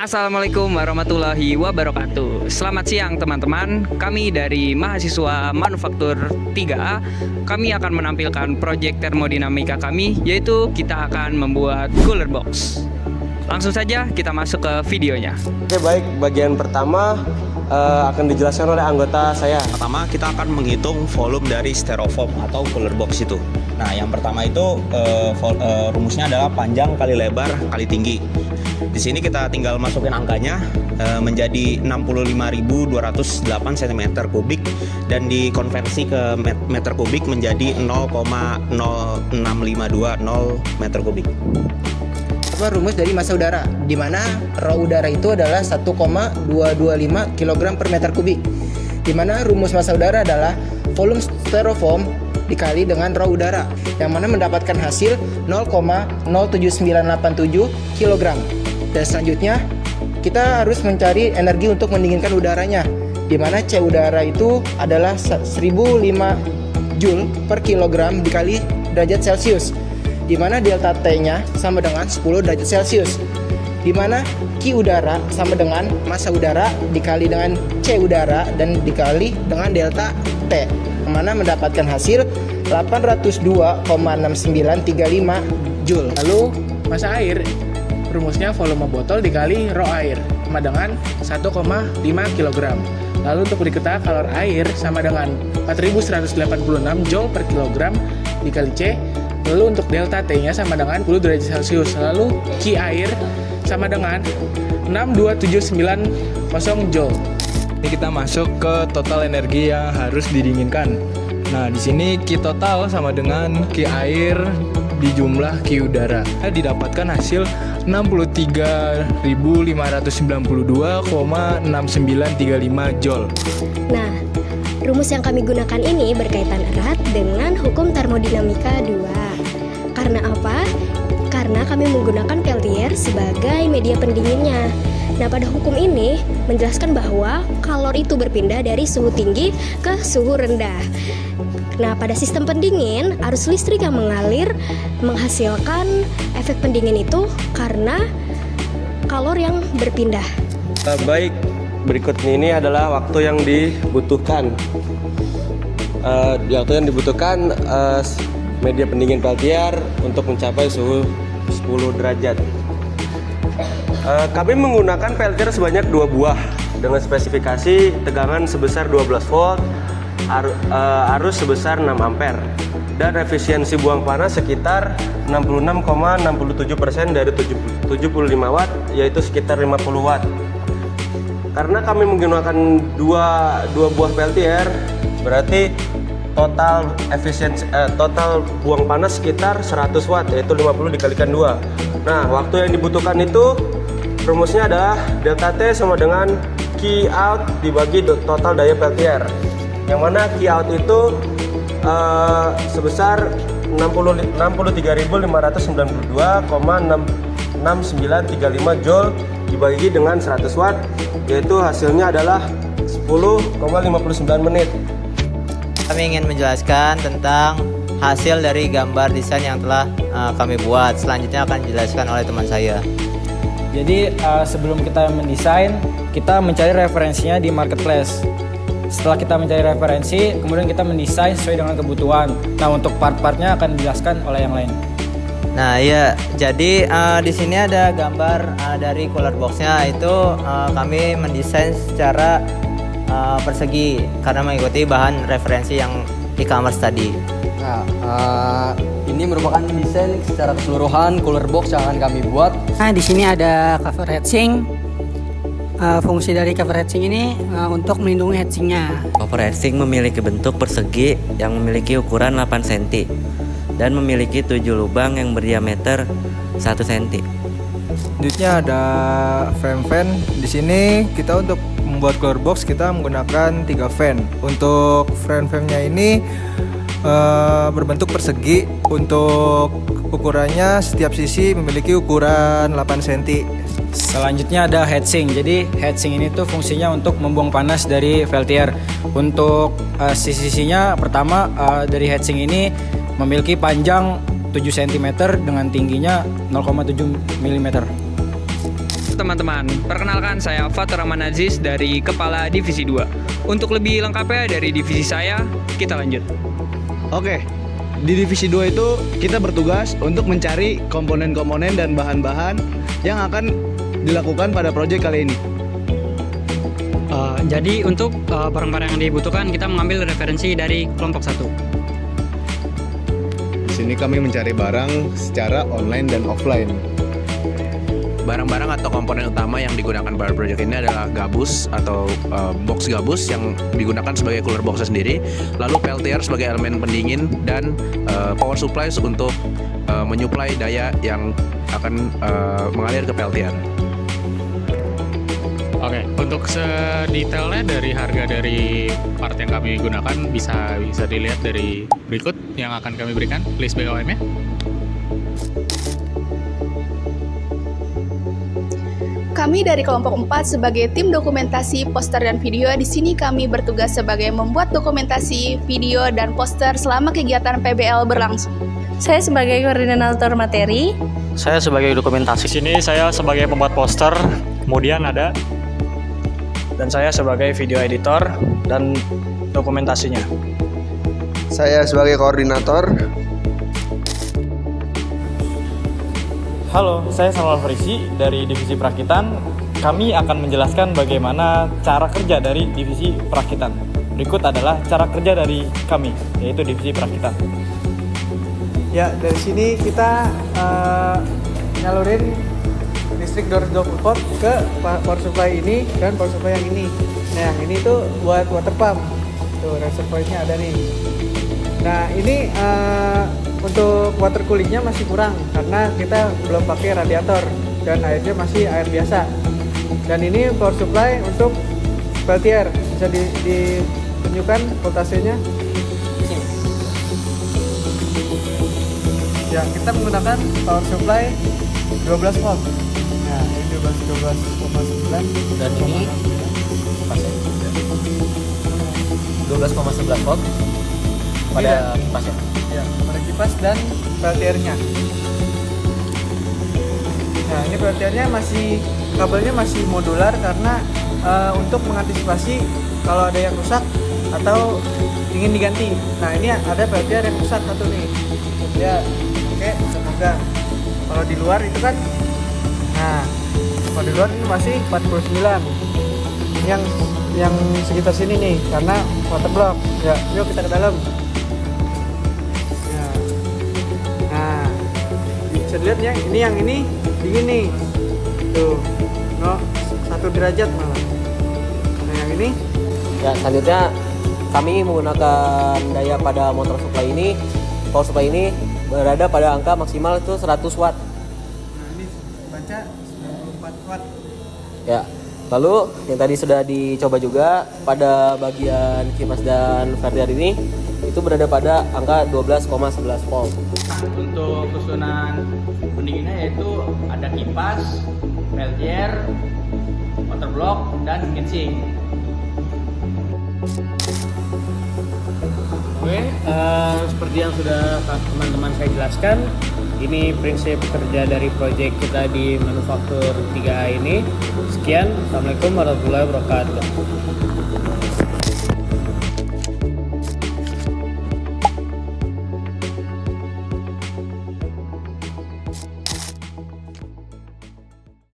Assalamualaikum warahmatullahi wabarakatuh. Selamat siang teman-teman. Kami dari mahasiswa Manufaktur 3A. Kami akan menampilkan proyek termodinamika kami, yaitu kita akan membuat cooler box. Langsung saja kita masuk ke videonya. Oke, baik, bagian pertama akan dijelaskan oleh anggota saya. Pertama kita akan menghitung volume dari styrofoam atau cooler box itu. Nah, yang pertama itu rumusnya adalah panjang kali lebar kali tinggi. Di sini kita tinggal masukin angkanya menjadi 65.208 cm kubik dan dikonversi ke meter kubik menjadi 0,0652 meter kubik. Apa rumus dari massa udara, di mana rho udara itu adalah 1,225 kg per meter kubik, di mana rumus massa udara adalah volume styrofoam dikali dengan rho udara, yang mana mendapatkan hasil 0,07987 kg. Dan selanjutnya kita harus mencari energi untuk mendinginkan udaranya, di mana C udara itu adalah 1005 Joule per kilogram dikali derajat Celcius, di mana delta T-nya sama dengan 10 derajat Celcius, di mana Q udara sama dengan massa udara dikali dengan C udara dan dikali dengan delta T, yang mana mendapatkan hasil 802,6935 Joule. Lalu massa air, rumusnya volume botol dikali rho air sama dengan 1,5 kg. Lalu untuk berikutnya kalor air sama dengan 4186 Joule per kilogram dikali C. Lalu untuk delta T-nya sama dengan 10 derajat Celcius. Lalu Q air sama dengan 62790 Joule. Ini kita masuk ke total energi yang harus didinginkan. Nah, di sini Q total sama dengan Q air dijumlah Q udara. Didapatkan hasil 63.592,6935 Joule. Nah, rumus yang kami gunakan ini berkaitan erat dengan hukum termodinamika 2. Karena apa? Karena kami menggunakan Peltier sebagai media pendinginnya. Nah, pada hukum ini menjelaskan bahwa kalor itu berpindah dari suhu tinggi ke suhu rendah. Nah, pada sistem pendingin, arus listrik yang mengalir menghasilkan efek pendingin itu karena kalor yang berpindah. Baik, berikut ini adalah waktu yang dibutuhkan. Waktu yang dibutuhkan media pendingin Peltier untuk mencapai suhu 10 derajat. Kami menggunakan Peltier sebanyak 2 buah dengan spesifikasi tegangan sebesar 12 volt, arus sebesar 6 ampere, dan efisiensi buang panas sekitar 66,67% dari 75 watt, yaitu sekitar 50 watt. Karena kami menggunakan dua buah Peltier, berarti total buang panas sekitar 100 watt, yaitu 50 dikalikan 2. Nah, waktu yang dibutuhkan itu rumusnya adalah delta T sama dengan Q out dibagi total daya Peltier, yang mana Q out itu sebesar 63.592,6935 Joule dibagi dengan 100 watt, yaitu hasilnya adalah 10,59 menit. Kami ingin menjelaskan tentang hasil dari gambar desain yang telah kami buat. Selanjutnya akan dijelaskan oleh teman saya. Jadi sebelum kita mendesain, kita mencari referensinya di marketplace. Setelah kita mencari referensi, kemudian kita mendesain sesuai dengan kebutuhan. Nah, untuk part-partnya akan dijelaskan oleh yang lain. Nah, iya, jadi di sini ada gambar dari cooler boxnya. Itu kami mendesain secara persegi karena mengikuti bahan referensi yang e-commerce tadi. Nah, ini merupakan desain secara keseluruhan cooler box yang akan kami buat. Nah, di sini ada cover heatsink. Fungsi dari cover heatsink ini untuk melindungi heatsinknya. Cover heatsink memiliki bentuk persegi yang memiliki ukuran 8 cm dan memiliki 7 lubang yang berdiameter 1 cm. Selanjutnya ada frame fan. Di sini kita untuk membuat cooler box kita menggunakan 3 fan. Untuk frame fan-nya ini berbentuk persegi. Untuk ukurannya setiap sisi memiliki ukuran 8 cm. Selanjutnya ada heatsink. Jadi heatsink ini tuh fungsinya untuk membuang panas dari Peltier. Untuk sisi-sisinya pertama dari heatsink ini memiliki panjang 7 cm dengan tingginya 0,7 mm. teman-teman, perkenalkan saya Fatur Rahman Aziz dari Kepala Divisi 2. Untuk lebih lengkapnya dari divisi saya, kita lanjut. Oke, di divisi 2 itu kita bertugas untuk mencari komponen-komponen dan bahan-bahan yang akan dilakukan pada proyek kali ini. Jadi untuk barang-barang yang dibutuhkan kita mengambil referensi dari kelompok 1. Di sini kami mencari barang secara online dan offline. Barang-barang atau komponen utama yang digunakan pada proyek ini adalah gabus atau box gabus yang digunakan sebagai cooler box sendiri, lalu peltier sebagai elemen pendingin, dan power supply untuk menyuplai daya yang akan mengalir ke peltier. Oke, untuk sedetailnya dari harga dari part yang kami gunakan bisa dilihat dari berikut yang akan kami berikan list BOM-nya. Kami dari kelompok 4 sebagai tim dokumentasi, poster, dan video. Di sini kami bertugas sebagai membuat dokumentasi, video, dan poster selama kegiatan PBL berlangsung. Saya sebagai koordinator materi. Saya sebagai dokumentasi. Sini saya sebagai pembuat poster, kemudian ada. Dan saya sebagai video editor dan dokumentasinya. Saya sebagai koordinator. Halo, saya Samuel Farisi dari Divisi Perakitan. Kami akan menjelaskan bagaimana cara kerja dari Divisi Perakitan. Berikut adalah cara kerja dari kami, yaitu Divisi Perakitan. Ya, dari sini kita nyalurin listrik 220 volt ke power supply ini dan power supply yang ini. Nah, yang ini tuh buat water pump. Tuh, reservoirnya ada nih. Nah, ini untuk water coolingnya masih kurang karena kita belum pakai radiator dan airnya masih air biasa. Dan ini power supply untuk peltier, bisa ditunjukkan voltasenya. Ya, kita menggunakan power supply 12 volt. Nah, ini 12,9 dan ini 12,11 volt pada kipas ya. Ya, pada kipas dan peltiernya. Nah, ini peltiernya kabelnya masih modular karena untuk mengantisipasi kalau ada yang rusak atau ingin diganti. Nah, ini ada peltier yang rusak satu nih. Ya, oke, semoga. Kalau di luar itu kan, nah, kalau di luar ini masih 49. Yang sekitar sini nih, karena water block. Ya, yuk kita ke dalam. Ya. Nah, bisa dilihat ya, ini yang ini dingin nih. Tuh, 1 derajat malah. Nah, yang ini. Ya, selanjutnya kami menggunakan daya pada motor supply ini. Power supply ini berada pada angka maksimal itu 100 watt. Nah, ini baca 94 watt. Ya. Lalu yang tadi sudah dicoba juga pada bagian kipas dan peltier ini itu berada pada angka 12,11 volt. Untuk susunan pendinginnya yaitu ada kipas, peltier, water block, dan heatsink. Oke, seperti yang sudah teman-teman saya jelaskan, ini prinsip kerja dari proyek kita di Manufaktur 3A ini. Sekian, Assalamualaikum warahmatullahi wabarakatuh.